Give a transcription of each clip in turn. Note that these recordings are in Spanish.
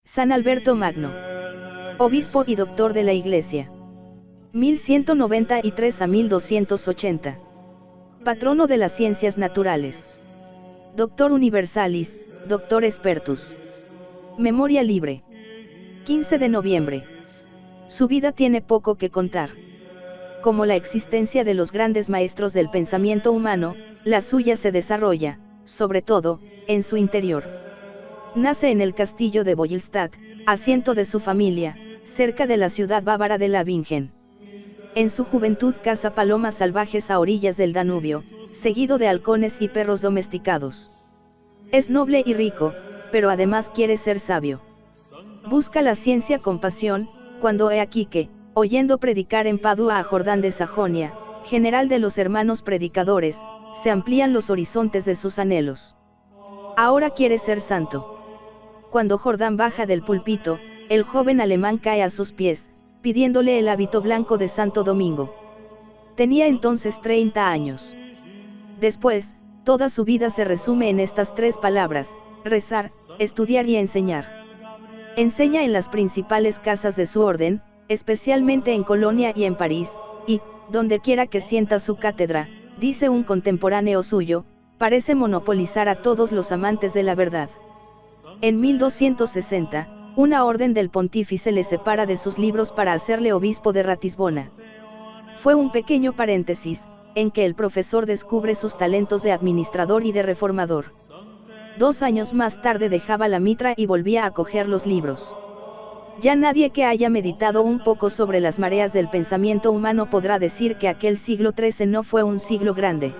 San Alberto Magno. Obispo y doctor de la Iglesia. 1193 a 1280. Patrono de las ciencias naturales. Doctor Universalis, Doctor Expertus. Memoria libre. 15 de noviembre. Su vida tiene poco que contar. Como la existencia de los grandes maestros del pensamiento humano, la suya se desarrolla, sobre todo, en su interior. Nace en el castillo de Boylstadt, asiento de su familia, cerca de la ciudad bávara de Labingen. En su juventud caza palomas salvajes a orillas del Danubio, seguido de halcones y perros domesticados. Es noble y rico, pero además quiere ser sabio. Busca la ciencia con pasión, cuando he aquí que, oyendo predicar en Padua a Jordán de Sajonia, general de los hermanos predicadores, se amplían los horizontes de sus anhelos. Ahora quiere ser santo. Cuando Jordán baja del púlpito, el joven alemán cae a sus pies, pidiéndole el hábito blanco de Santo Domingo. Tenía entonces 30 años. Después, toda su vida se resume en estas tres palabras: rezar, estudiar y enseñar. Enseña en las principales casas de su orden, especialmente en Colonia y en París, y, donde quiera que sienta su cátedra, dice un contemporáneo suyo, parece monopolizar a todos los amantes de la verdad. En 1260, una orden del pontífice le separa de sus libros para hacerle obispo de Ratisbona. Fue un pequeño paréntesis, en que el profesor descubre sus talentos de administrador y de reformador. 2 años más tarde dejaba la mitra y volvía a coger los libros. Ya nadie que haya meditado un poco sobre las mareas del pensamiento humano podrá decir que aquel siglo XIII no fue un siglo grande.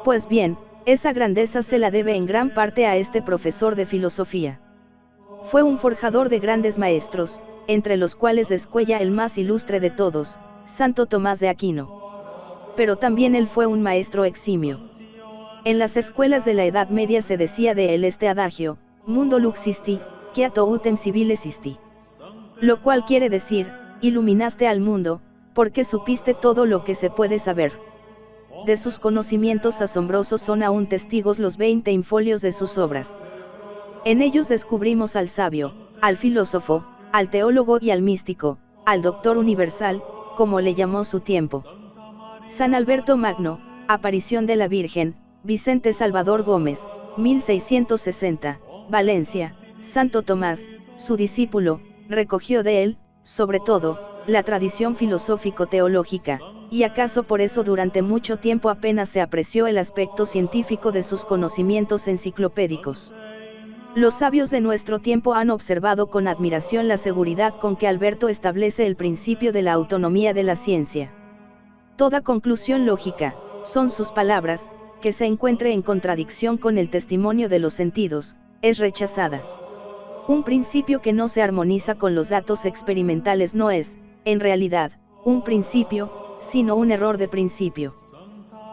Pues bien, esa grandeza se la debe en gran parte a este profesor de filosofía. Fue un forjador de grandes maestros, entre los cuales descuella el más ilustre de todos, Santo Tomás de Aquino. Pero también él fue un maestro eximio. En las escuelas de la Edad Media se decía de él este adagio: mundo lux isti, quieto utem civiles isti. Lo cual quiere decir: iluminaste al mundo, porque supiste todo lo que se puede saber. De sus conocimientos asombrosos son aún testigos los 20 infolios de sus obras. En ellos descubrimos al sabio, al filósofo, al teólogo y al místico, al doctor universal, como le llamó su tiempo. San Alberto Magno, aparición de la Virgen, Vicente Salvador Gómez, 1660, Valencia. Santo Tomás, su discípulo, recogió de él, sobre todo, la tradición filosófico-teológica, y acaso por eso durante mucho tiempo apenas se apreció el aspecto científico de sus conocimientos enciclopédicos. Los sabios de nuestro tiempo han observado con admiración la seguridad con que Alberto establece el principio de la autonomía de la ciencia. Toda conclusión lógica, son sus palabras, que se encuentre en contradicción con el testimonio de los sentidos, es rechazada. Un principio que no se armoniza con los datos experimentales no es, en realidad, un principio, sino un error de principio.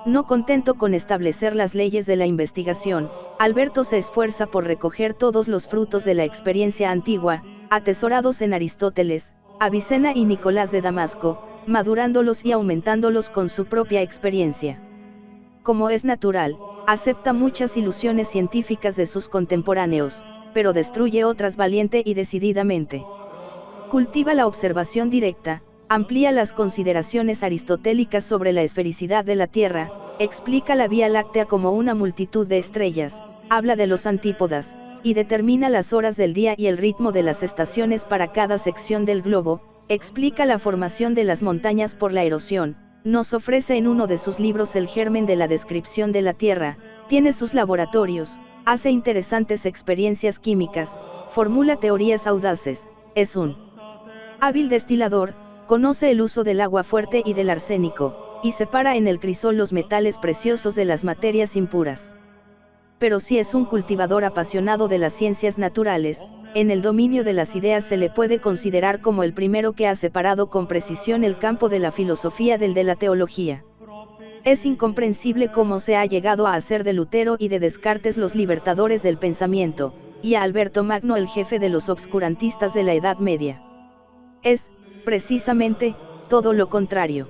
No contento con establecer las leyes de la investigación, Alberto se esfuerza por recoger todos los frutos de la experiencia antigua, atesorados en Aristóteles, Avicena y Nicolás de Damasco, madurándolos y aumentándolos con su propia experiencia. Como es natural, acepta muchas ilusiones científicas de sus contemporáneos, pero destruye otras valiente y decididamente. Cultiva la observación directa, amplía las consideraciones aristotélicas sobre la esfericidad de la Tierra, explica la Vía Láctea como una multitud de estrellas, habla de los antípodas, y determina las horas del día y el ritmo de las estaciones para cada sección del globo, explica la formación de las montañas por la erosión, nos ofrece en uno de sus libros el germen de la descripción de la Tierra, tiene sus laboratorios, hace interesantes experiencias químicas, formula teorías audaces, es un hábil destilador, conoce el uso del agua fuerte y del arsénico, y separa en el crisol los metales preciosos de las materias impuras. Pero si es un cultivador apasionado de las ciencias naturales, en el dominio de las ideas se le puede considerar como el primero que ha separado con precisión el campo de la filosofía del de la teología. Es incomprensible cómo se ha llegado a hacer de Lutero y de Descartes los libertadores del pensamiento, y a Alberto Magno el jefe de los obscurantistas de la Edad Media. Es, precisamente, todo lo contrario.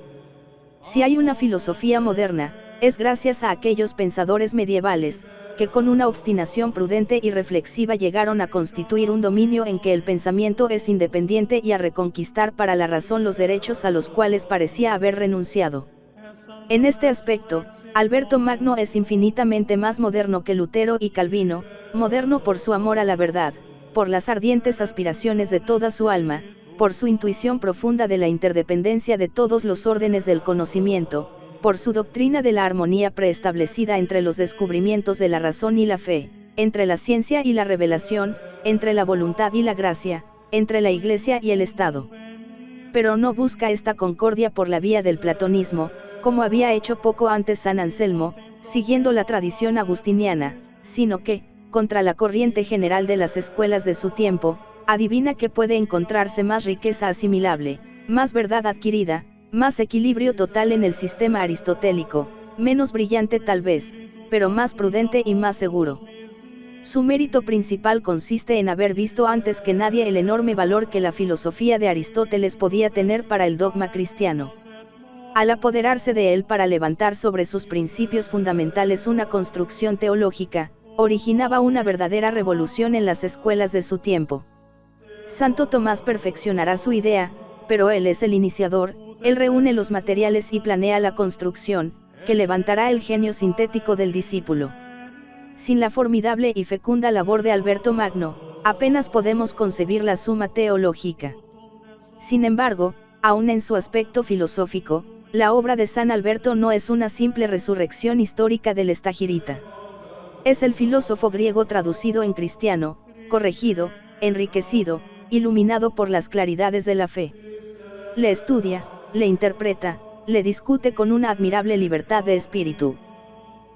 Si hay una filosofía moderna, es gracias a aquellos pensadores medievales, que con una obstinación prudente y reflexiva llegaron a constituir un dominio en que el pensamiento es independiente y a reconquistar para la razón los derechos a los cuales parecía haber renunciado. En este aspecto, Alberto Magno es infinitamente más moderno que Lutero y Calvino, moderno por su amor a la verdad, por las ardientes aspiraciones de toda su alma, por su intuición profunda de la interdependencia de todos los órdenes del conocimiento, por su doctrina de la armonía preestablecida entre los descubrimientos de la razón y la fe, entre la ciencia y la revelación, entre la voluntad y la gracia, entre la Iglesia y el Estado. Pero no busca esta concordia por la vía del platonismo, como había hecho poco antes San Anselmo, siguiendo la tradición agustiniana, sino que, contra la corriente general de las escuelas de su tiempo, adivina que puede encontrarse más riqueza asimilable, más verdad adquirida, más equilibrio total en el sistema aristotélico, menos brillante tal vez, pero más prudente y más seguro. Su mérito principal consiste en haber visto antes que nadie el enorme valor que la filosofía de Aristóteles podía tener para el dogma cristiano. Al apoderarse de él para levantar sobre sus principios fundamentales una construcción teológica, originaba una verdadera revolución en las escuelas de su tiempo. Santo Tomás perfeccionará su idea, pero él es el iniciador, él reúne los materiales y planea la construcción, que levantará el genio sintético del discípulo. Sin la formidable y fecunda labor de Alberto Magno, apenas podemos concebir la Suma Teológica. Sin embargo, aun en su aspecto filosófico, la obra de San Alberto no es una simple resurrección histórica del Estagirita. Es el filósofo griego traducido en cristiano, corregido, enriquecido, iluminado por las claridades de la fe. Le estudia, le interpreta, le discute con una admirable libertad de espíritu.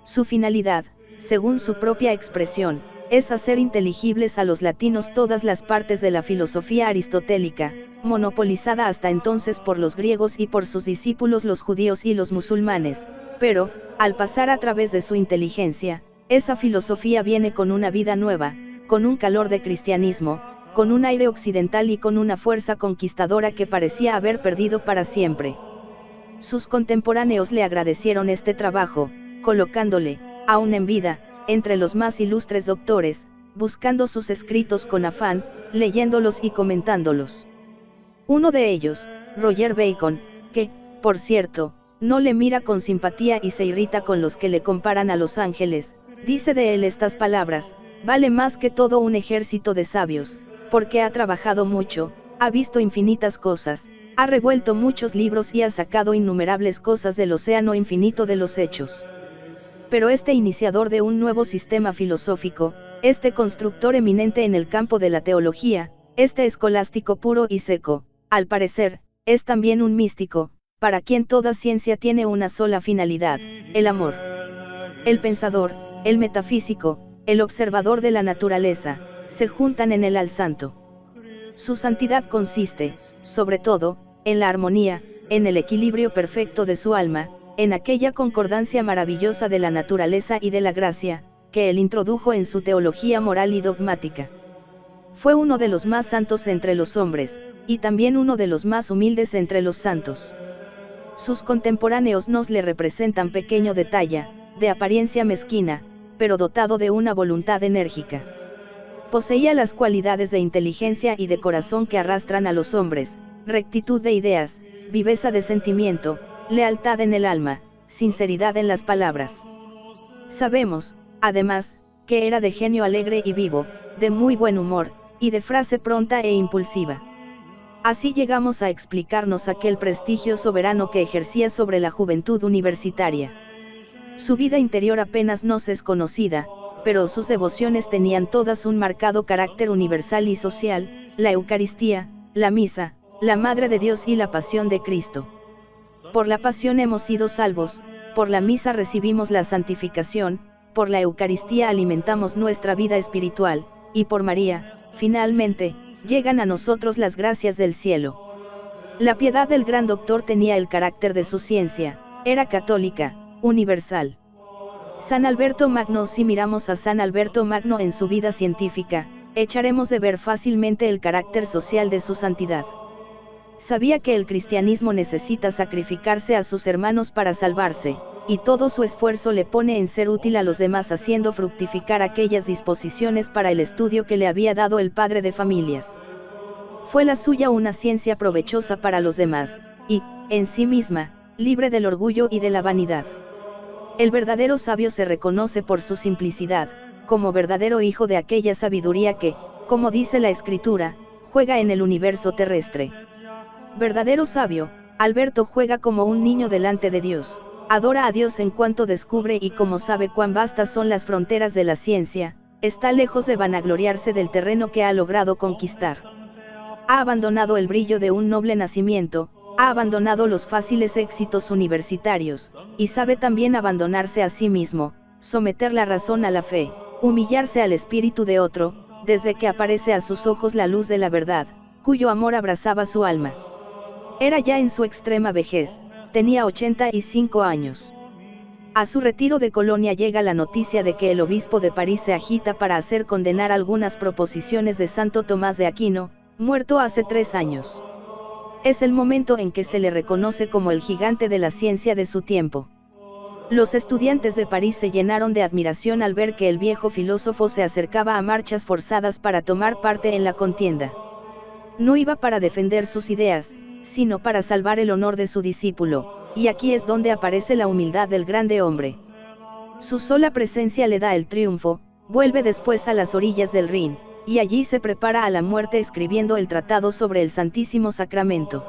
Su finalidad, según su propia expresión, es hacer inteligibles a los latinos todas las partes de la filosofía aristotélica, monopolizada hasta entonces por los griegos y por sus discípulos los judíos y los musulmanes, pero, al pasar a través de su inteligencia, esa filosofía viene con una vida nueva, con un calor de cristianismo, con un aire occidental y con una fuerza conquistadora que parecía haber perdido para siempre. Sus contemporáneos le agradecieron este trabajo, colocándole, aún en vida, entre los más ilustres doctores, buscando sus escritos con afán, leyéndolos y comentándolos. Uno de ellos, Roger Bacon, que, por cierto, no le mira con simpatía y se irrita con los que le comparan a los ángeles, dice de él estas palabras: vale más que todo un ejército de sabios, porque ha trabajado mucho, ha visto infinitas cosas, ha revuelto muchos libros y ha sacado innumerables cosas del océano infinito de los hechos. Pero este iniciador de un nuevo sistema filosófico, este constructor eminente en el campo de la teología, este escolástico puro y seco, al parecer, es también un místico, para quien toda ciencia tiene una sola finalidad, el amor. El pensador, el metafísico, el observador de la naturaleza, se juntan en él al santo. Su santidad consiste, sobre todo, en la armonía, en el equilibrio perfecto de su alma, en aquella concordancia maravillosa de la naturaleza y de la gracia, que él introdujo en su teología moral y dogmática. Fue uno de los más santos entre los hombres, y también uno de los más humildes entre los santos. Sus contemporáneos nos le representan pequeño de talla, de apariencia mezquina, pero dotado de una voluntad enérgica. Poseía las cualidades de inteligencia y de corazón que arrastran a los hombres, rectitud de ideas, viveza de sentimiento, lealtad en el alma, sinceridad en las palabras. Sabemos, además, que era de genio alegre y vivo, de muy buen humor, y de frase pronta e impulsiva. Así llegamos a explicarnos aquel prestigio soberano que ejercía sobre la juventud universitaria. Su vida interior apenas nos es conocida, pero sus devociones tenían todas un marcado carácter universal y social: la Eucaristía, la misa, la Madre de Dios y la pasión de Cristo. Por la pasión hemos sido salvos, por la misa recibimos la santificación, por la Eucaristía alimentamos nuestra vida espiritual, y por María, finalmente, llegan a nosotros las gracias del cielo. La piedad del gran doctor tenía el carácter de su ciencia, era católica, universal. San Alberto Magno. Si miramos a San Alberto Magno en su vida científica, echaremos de ver fácilmente el carácter social de su santidad. Sabía que el cristianismo necesita sacrificarse a sus hermanos para salvarse, y todo su esfuerzo le pone en ser útil a los demás, haciendo fructificar aquellas disposiciones para el estudio que le había dado el padre de familias. Fue la suya una ciencia provechosa para los demás, y, en sí misma, libre del orgullo y de la vanidad. El verdadero sabio se reconoce por su simplicidad, como verdadero hijo de aquella sabiduría que, como dice la Escritura, juega en el universo terrestre. Verdadero sabio, Alberto juega como un niño delante de Dios, adora a Dios en cuanto descubre y como sabe cuán vastas son las fronteras de la ciencia, está lejos de vanagloriarse del terreno que ha logrado conquistar. Ha abandonado el brillo de un noble nacimiento, ha abandonado los fáciles éxitos universitarios, y sabe también abandonarse a sí mismo, someter la razón a la fe, humillarse al espíritu de otro, desde que aparece a sus ojos la luz de la verdad, cuyo amor abrazaba su alma. Era ya en su extrema vejez, tenía 85 años. A su retiro de Colonia llega la noticia de que el obispo de París se agita para hacer condenar algunas proposiciones de Santo Tomás de Aquino, muerto hace 3 años. Es el momento en que se le reconoce como el gigante de la ciencia de su tiempo. Los estudiantes de París se llenaron de admiración al ver que el viejo filósofo se acercaba a marchas forzadas para tomar parte en la contienda. No iba para defender sus ideas, sino para salvar el honor de su discípulo, y aquí es donde aparece la humildad del grande hombre. Su sola presencia le da el triunfo, vuelve después a las orillas del Rin, y allí se prepara a la muerte escribiendo el tratado sobre el Santísimo Sacramento.